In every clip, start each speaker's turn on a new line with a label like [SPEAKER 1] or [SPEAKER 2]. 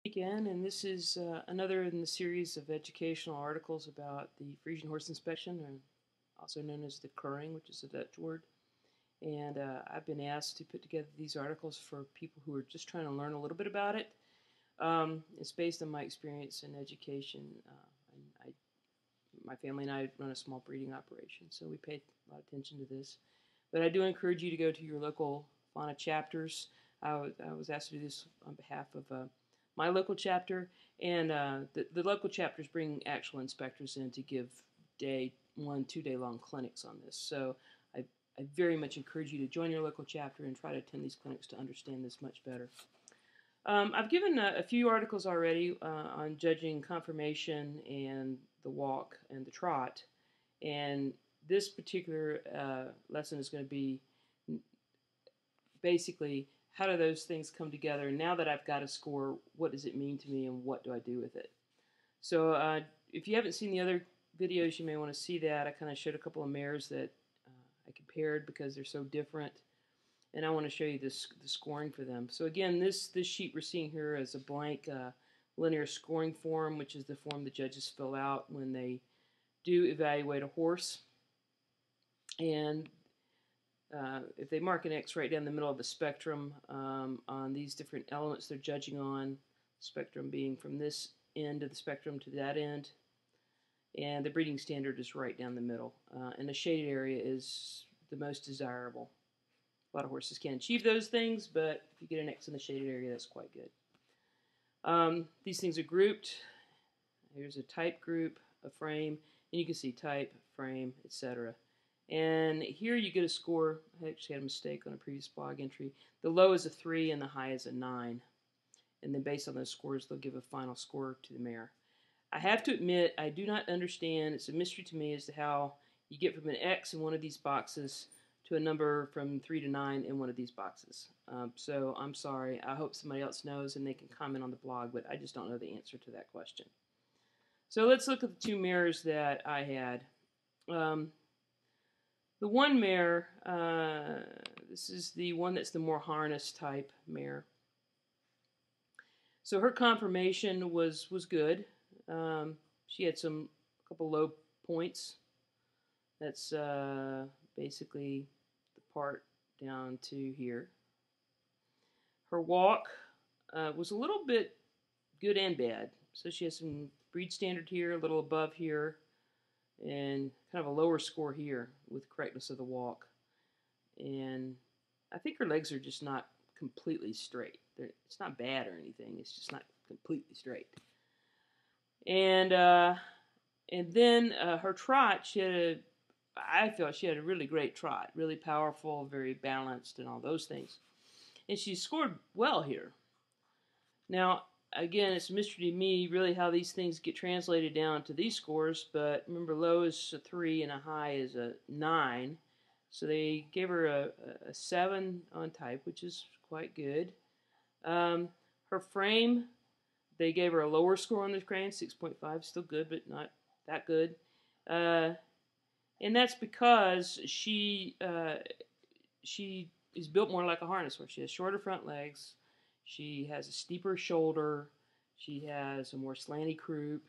[SPEAKER 1] Again, and this is another in the series of educational articles about the Friesian horse inspection, or also known as the Keuring, which is a Dutch word. And I've been asked to put together these articles for people who are just trying to learn a little bit about it. It's based on my experience in education. My family and I run a small breeding operation, so we pay a lot of attention to this. But I do encourage you to go to your local fauna chapters. I was asked to do this on behalf of my local chapter, and the local chapters bring actual inspectors in to give two-day long clinics on this. So I very much encourage you to join your local chapter and try to attend these clinics to understand this much better. I've given a few articles already on judging conformation and the walk and the trot, and this particular lesson is going to be basically how do those things come together. Now that I've got a score, what does it mean to me and what do I do with it? So if you haven't seen the other videos, you may want to see that. I kind of showed a couple of mares that I compared because they're so different, and I want to show you the scoring for them. So again, this sheet we're seeing here is a blank linear scoring form, which is the form the judges fill out when they do evaluate a horse. And if they mark an X right down the middle of the spectrum on these different elements they're judging on, spectrum being from this end of the spectrum to that end, and the breeding standard is right down the middle, and the shaded area is the most desirable. A lot of horses can't achieve those things, but if you get an X in the shaded area, that's quite good. These things are grouped. Here's a type group, a frame, and you can see type, frame, etc. And here you get a score. I actually had a mistake on a previous blog entry. The low is a 3 and the high is a 9. And then based on those scores, they'll give a final score to the mare. I have to admit, I do not understand. It's a mystery to me as to how you get from an X in one of these boxes to a number from 3 to 9 in one of these boxes. So I'm sorry. I hope somebody else knows and they can comment on the blog, but I just don't know the answer to that question. So let's look at the two mares that I had. The one mare, this is the one that's the more harness type mare. So her conformation was good. She had a couple low points. That's basically the part down to here. Her walk was a little bit good and bad. So she has some breed standard here, a little above here, and kind of a lower score here with correctness of the walk. And I think her legs are just not completely straight. It's not bad or anything. It's just not completely straight. And then her trot, I felt she had a really great trot, really powerful, very balanced, and all those things. And she scored well here. Now, again, it's a mystery to me really how these things get translated down to these scores, but remember, low is a 3 and a high is a 9. So they gave her a 7 on type, which is quite good. Her frame, they gave her a lower score on the crane, 6.5, still good, but not that good. And that's because she is built more like a harness horse. She has shorter front legs. She has a steeper shoulder. She has a more slanty croup.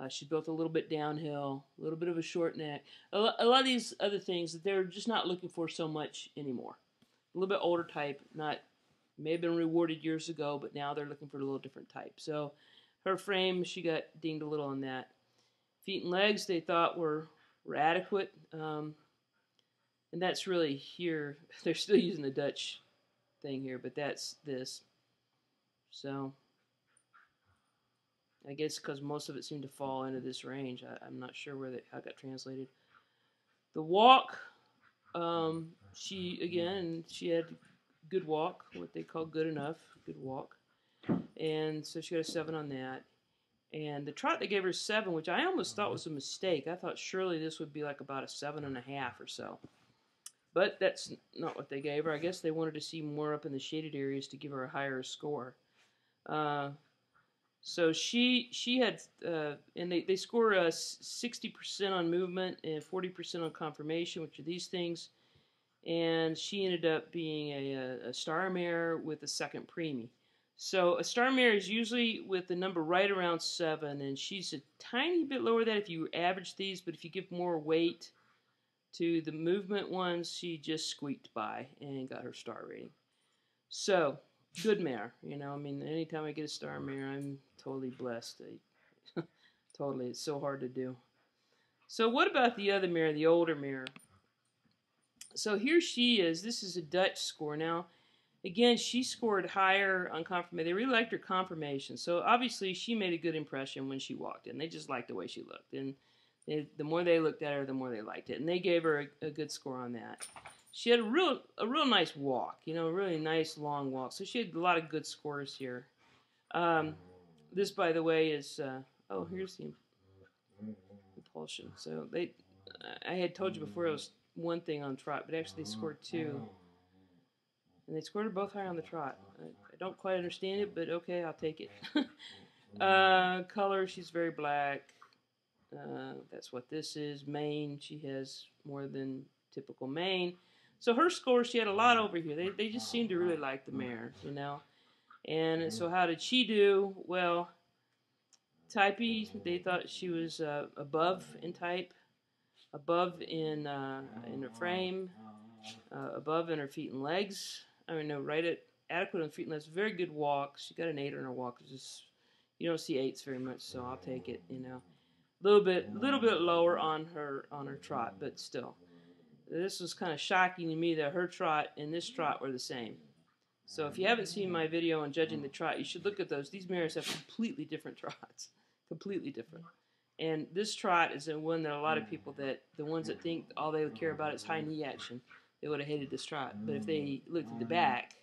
[SPEAKER 1] She built a little bit downhill, a little bit of a short neck. A lot of these other things that they're just not looking for so much anymore. A little bit older type, may have been rewarded years ago, but now they're looking for a little different type. So her frame, she got dinged a little on that. Feet and legs, they thought were adequate. And that's really here. They're still using the Dutch thing here, but that's this. So I guess because most of it seemed to fall into this range. I'm not sure how it got translated. The walk, she had good walk, what they call good enough, good walk. And so she got a 7 on that. And the trot, they gave her 7, which I almost thought was a mistake. I thought surely this would be like about a 7.5 or so. But that's not what they gave her. I guess they wanted to see more up in the shaded areas to give her a higher score. So she had, and they score 60% on movement and 40% on conformation, which are these things. And she ended up being a star mare with a second preemie. So a star mare is usually with the number right around 7, and she's a tiny bit lower than that if you average these, but if you give more weight to the movement ones, she just squeaked by and got her star rating. So, good mare. You know, I mean, anytime I get a star mare, I'm totally blessed. Totally, it's so hard to do. So what about the other mare, the older mare? So here she is. This is a Dutch score. Now, again, she scored higher on confirmation. They really liked her confirmation. So obviously she made a good impression when she walked in. They just liked the way she looked. And the more they looked at her, the more they liked it. And they gave her a good score on that. She had a real nice walk, you know, a really nice long walk. So she had a lot of good scores here. This, by the way, is, oh, here's the impulsion. So I had told you before it was one thing on trot, but actually they scored 2. And they scored her both high on the trot. I don't quite understand it, but okay, I'll take it. Color, she's very black. That's what this is. Mane, she has more than typical mane. So her score, she had a lot over here. They just seemed to really like the mare, you know. And so how did she do? Well, typey, they thought she was above in type, above in her frame, above in her feet and legs. I mean, no, right at adequate on feet and legs. Very good walk. She got an 8 on her walk. Just, you don't see 8s very much, so I'll take it. You know, little bit lower on her trot, but still, this was kind of shocking to me that her trot and this trot were the same. So if you haven't seen my video on judging the trot, you should look at those. These mares have completely different trots, completely different. And this trot is the one that a lot of people the ones that think all they care about is high knee action, they would have hated this trot. But if they looked at the back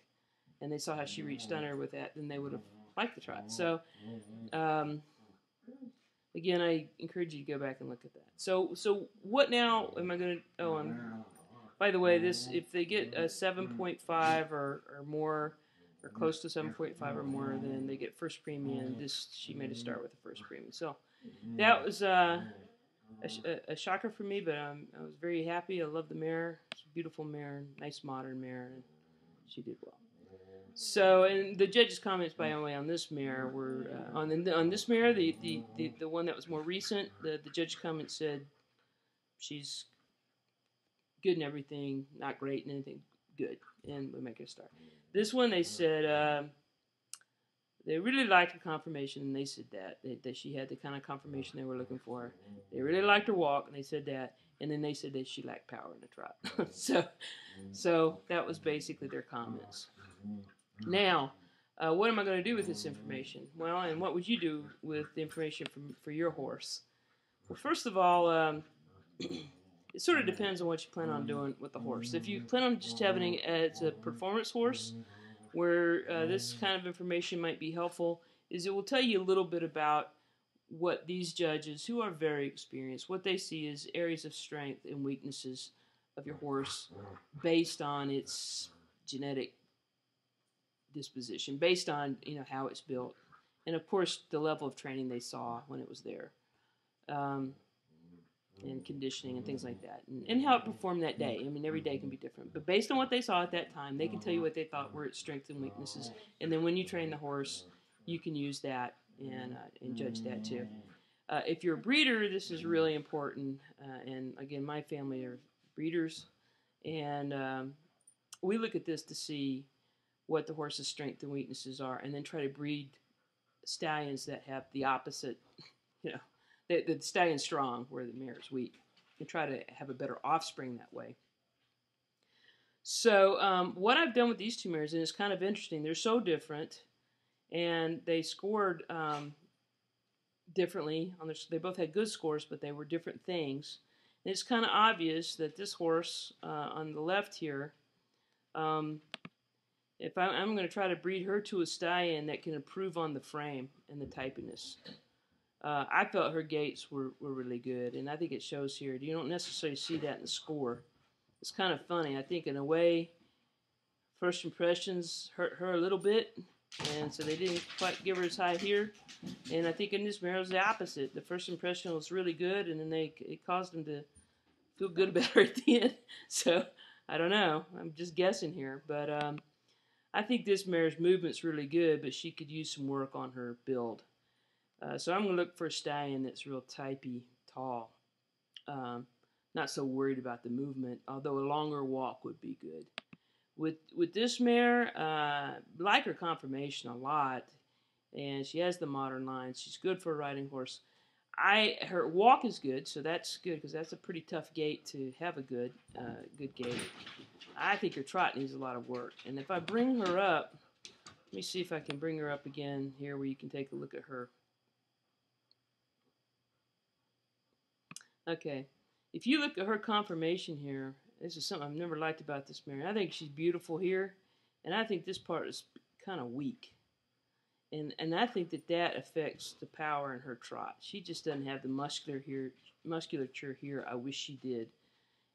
[SPEAKER 1] and they saw how she reached under with that, then they would have liked the trot. So, again, I encourage you to go back and look at that. So what now am I going to, by the way, this, if they get a 7.5 or more, or close to 7.5 or more, then they get first premium. She made a start with the first premium. So that was a shocker for me, but I was very happy. I love the mare. It's a beautiful mare, nice modern mare, and she did well. So, and the judges' comments, by the way, on this mare were on this mare, the one that was more recent. The judges' comments said she's good in everything, not great in anything, good, and we make her a star. This one, they said they really liked her confirmation, and they said that she had the kind of confirmation they were looking for. They really liked her walk, and they said that, and then they said that she lacked power in the trot. so that was basically their comments. Now, what am I going to do with this information? Well, and what would you do with the information for your horse? Well, first of all, it sort of depends on what you plan on doing with the horse. If you plan on just having it as a performance horse, where this kind of information might be helpful, is it will tell you a little bit about what these judges, who are very experienced, what they see as areas of strength and weaknesses of your horse based on its genetic disposition, based on, you know, how it's built, and of course the level of training they saw when it was there, and conditioning and things like that, and how it performed that day. I mean, every day can be different, but based on what they saw at that time, they can tell you what they thought were its strengths and weaknesses, and then when you train the horse, you can use that and judge that too. If you're a breeder, this is really important, and again, my family are breeders, and we look at this to see what the horse's strengths and weaknesses are, and then try to breed stallions that have the opposite, you know, the stallion's strong where the mare is weak, and try to have a better offspring that way. So what I've done with these two mares, and it's kind of interesting, they're so different, and they scored differently. They both had good scores, but they were different things. And it's kind of obvious that this horse on the left here, if I'm going to try to breed her to a stallion that can improve on the frame and the typiness. I felt her gaits were really good, and I think it shows here. You don't necessarily see that in the score. It's kind of funny. I think in a way, first impressions hurt her a little bit, and so they didn't quite give her as high here. And I think in this mare it was the opposite. The first impression was really good, and then it caused them to feel good about her at the end. So I don't know. I'm just guessing here, but I think this mare's movement's really good, but she could use some work on her build. So I'm going to look for a stallion that's real typey, tall. Not so worried about the movement, although a longer walk would be good. With this mare, like her conformation a lot, and she has the modern lines. She's good for a riding horse. Her walk is good, so that's good because that's a pretty tough gait to have a good gait. I think her trot needs a lot of work. And if I bring her up, let me see if I can bring her up again here where you can take a look at her. Okay, if you look at her conformation here, this is something I've never liked about this mare. I think she's beautiful here, and I think this part is kind of weak. And I think that affects the power in her trot. She just doesn't have the musculature here I wish she did.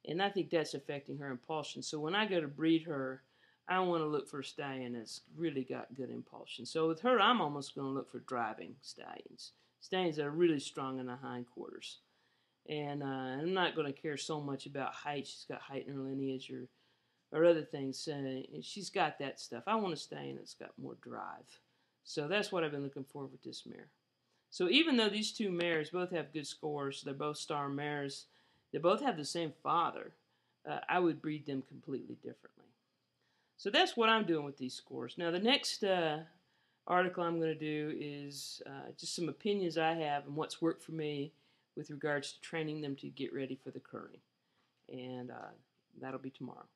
[SPEAKER 1] And I think that's affecting her impulsion. So when I go to breed her, I want to look for a stallion that's really got good impulsion. So with her, I'm almost going to look for driving stallions. Stallions that are really strong in the hindquarters. And I'm not going to care so much about height. She's got height in her lineage or other things. She's got that stuff. I want a stallion that's got more drive. So that's what I've been looking for with this mare. So even though these two mares both have good scores, they're both star mares, they both have the same father, I would breed them completely differently. So that's what I'm doing with these scores. Now the next article I'm going to do is just some opinions I have and what's worked for me with regards to training them to get ready for the Keuring. And that'll be tomorrow.